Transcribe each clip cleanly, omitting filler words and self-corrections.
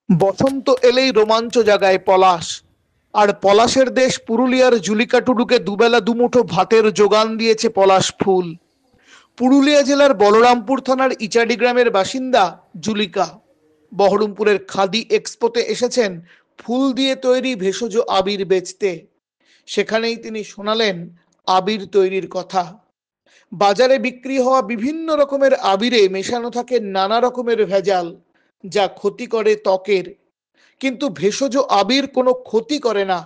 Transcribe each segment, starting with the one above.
বসন্ত এলেই রোমাঞ্চ জাগায় পলাশ। আর পলাশের দেশ পুরুলিয়ার জুলিকা টুডুকে দুবেলা দুমুঠো ভাতের যোগান দিয়েছে পলাশ ফুল। পুরুলিয়া জেলার বলরামপুর থানার ইচাডি গ্রামের বাসিন্দা জুলিকা বহরমপুরের খাদি এক্সপোতে এসেছেন ফুল দিয়ে তৈরি ভেষজ আবির বেচতে। সেখানেই তিনি শোনালেন আবির তৈরির কথা। বাজারে বিক্রি হওয়া বিভিন্ন রকমের আবিরে মেশানো থাকে নানা রকমের ভেজাল, যা ক্ষতি করে ত্বকের। কিন্তু ভেষজ আবির কোনো ক্ষতি করে না,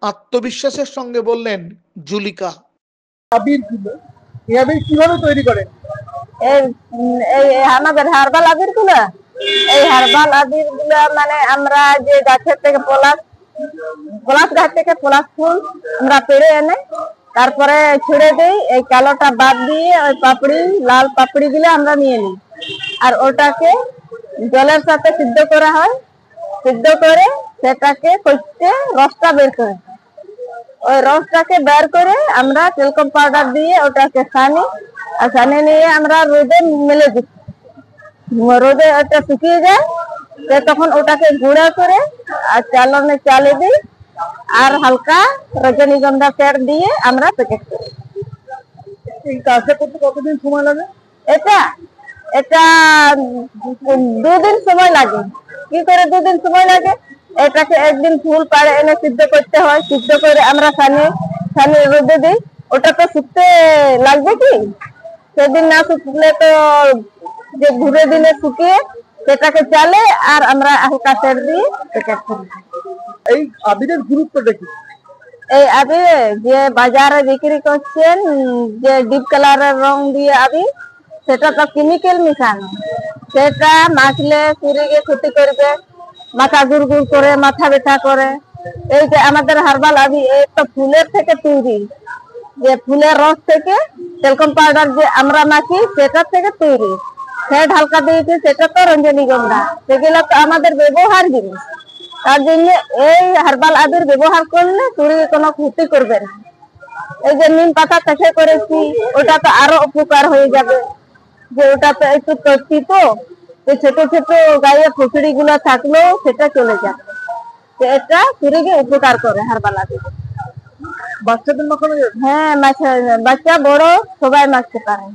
আত্মবিশ্বাসের সঙ্গে বললেন জুলিকা। আবির গুলো এই আবির কিভাবে তৈরি করেন? এই এই আমাদের হার্বাল আবির গুলো, এই হার্বাল আবির গুলো মানে আমরা যে গাছের থেকে পলাশ গাছ থেকে পলাশ ফুল আমরা পেড়ে এনে তারপরে ছিঁড়ে দিই। এই কালোটা বাদ দিয়ে ওই পাপড়ি, লাল পাপড়ি গুলো আমরা নিয়ে নিই, আর ওটাকে জলের সাথে সিদ্ধ করা হয়। সিদ্ধ করে সেটাকে কষতে রসটা বের করে, ওই রসটাকে বের করে আমরা টেলকম পাউডার দিয়ে ওটাকে ছানি, আর ছানি নিয়ে আমরা রোদে মেলে দিই। রোদে ওটা শুকিয়ে যায়, তখন ওটাকে গুঁড়া করে আর চালনে চালে দিই, আর হালকা রজনীগন্ধা ফের দিয়ে আমরা প্যাকেট করি। এই কাজটা করতে কতদিন সময় লাগে? এটা এটা 2 দিন সময় লাগে। কি করে 2 দিন সময় লাগে? এটাকে একদিন ফুল পাড়ে এনে সিদ্ধ করতে হয়। সিদ্ধ করে আমরা ছানি রোদে দিই। ওটা তো শুকতে লাগবে কি, সেদিন না শুকলে তো যে ঘুরে দিলে শুকিয়ে সেটাকে চালে আর আমরা হালকা তেল দিয়ে প্যাকেট করি। এই আবিরের গুরুত্বটা কি? এই আবির যে বাজারে বিক্রি করছেন, যে ডিপ কালারের রং দিয়ে আবির, সেটা তো কেমিক্যাল মিশানো। সেটা মাখলে শরীরে ক্ষতি করবে, মাথা গুড় করে, মাথা ব্যথা করে। এই যে আমাদের হার্বাল আবির, এই তো ফুলের থেকে তৈরি, যে ফুলের রস থেকে টেলকম পাউডার যে আমরা মাখি সেটার থেকে তৈরি। ফ্যাট হালকা দিয়েছি, সেটা তো রঞ্জনীগন্ধা, সেগুলো তো আমাদের ব্যবহার জিনিস। তার জন্য এই হার্বাল আবির ব্যবহার করলে শরীরে কোনো ক্ষতি করবে না। এই যে নিম পাতা চাষে করেছি, ওটা তো আরো উপকার হয়ে যাবে, যে ওটা তো একটু টটকি, তো ছোট ছোট গায়ে ফুসড়ি গুলো থাকলেও সেটা চলে যাবে। এটা শরীরে উপকার করে হার্বাল আবির। বাচ্চাদের মাখানো যাবে? হ্যাঁ, বাচ্চা বড় সবাই মাখতে পারে।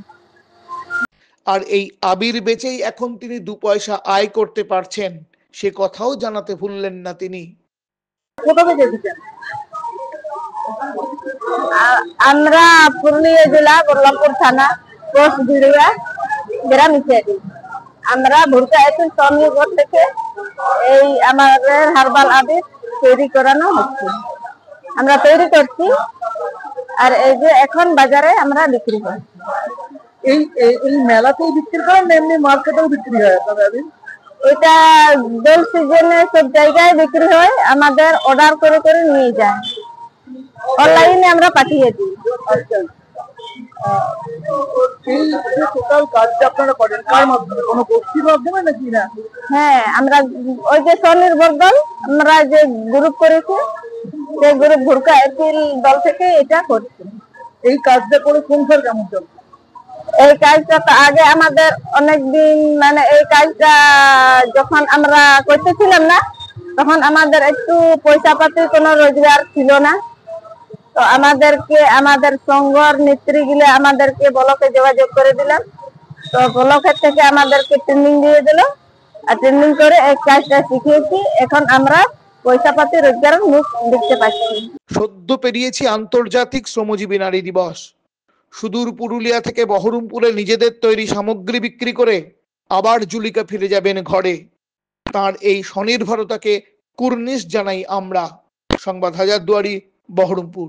আর এই আবির বেচেই এখন তিনি 2 পয়সা আয় করতে পারছেন, সে কথাও জানাতে ভুললেন না তিনি। কোথা থেকে এসেছেন? আমরা পুরুলিয়া জেলা বলরামপুর থানা, পোস্ট ভিড়িয়া, গ্রাম ইত্যাদি। আমরা ভুরকা এখন স্বামীগড় থেকে এই আমাদের হার্বাল আবির তৈরি করানো হচ্ছে, আমরা তৈরি করছি। আর এই যে এখন বাজারে আমরা বিক্রি করছি। এই এই মেলাতেই বিক্রি করেন না এমনি মার্কেটেও বিক্রি হয় আপনাদের আবির? এটা দোল সিজনে সব জায়গায় বিক্রি হয়, আমাদের অর্ডার করে করে নিয়ে যায়, অনলাইনে আমরা পাঠিয়ে দিই। আচ্ছা, এই যে টোটাল কাজটা আপনারা করেন কার মাধ্যমে, কোনো গোষ্ঠীর মাধ্যমে নাকি না? হ্যাঁ, আমরা ওই যে স্বনির্ভর দল, আমরা যে গ্রুপ করেছি, সেই গ্রুপ ভুরকা এপিল দল থেকে এটা করছি। এই কাজটা করে সংসার কেমন চলে? এই কাজটা তো আগে আমাদের অনেকদিন, মানে এই কাজটা যখন আমরা করতেছিলাম না, তখন আমাদের একটু পয়সা পাতি কোনো রোজগার ছিল না। তো আমাদের সংঘর নেত্রী গিলে আমাদেরকে ব্লকে যোগাযোগ করে দিলাম। তো ব্লকের থেকে আমাদেরকে ট্রেনিং দিয়ে দিল, আর ট্রেনিং করে এই কাজটা শিখিয়েছি। এখন আমরা পয়সা পাতি রোজগারের মুখ দেখতে পাচ্ছি। সদ্য পেরিয়েছি আন্তর্জাতিক শ্রমজীবী নারী দিবস। সুদূর পুরুলিয়া থেকে বহরমপুরে নিজেদের তৈরি সামগ্রী বিক্রি করে আবার জুলিকা ফিরে যাবেন ঘরে। তার এই স্বনির্ভরতাকে কুর্নিশ জানাই আমরা। সংবাদ হাজারদুয়ারি, বহরমপুর।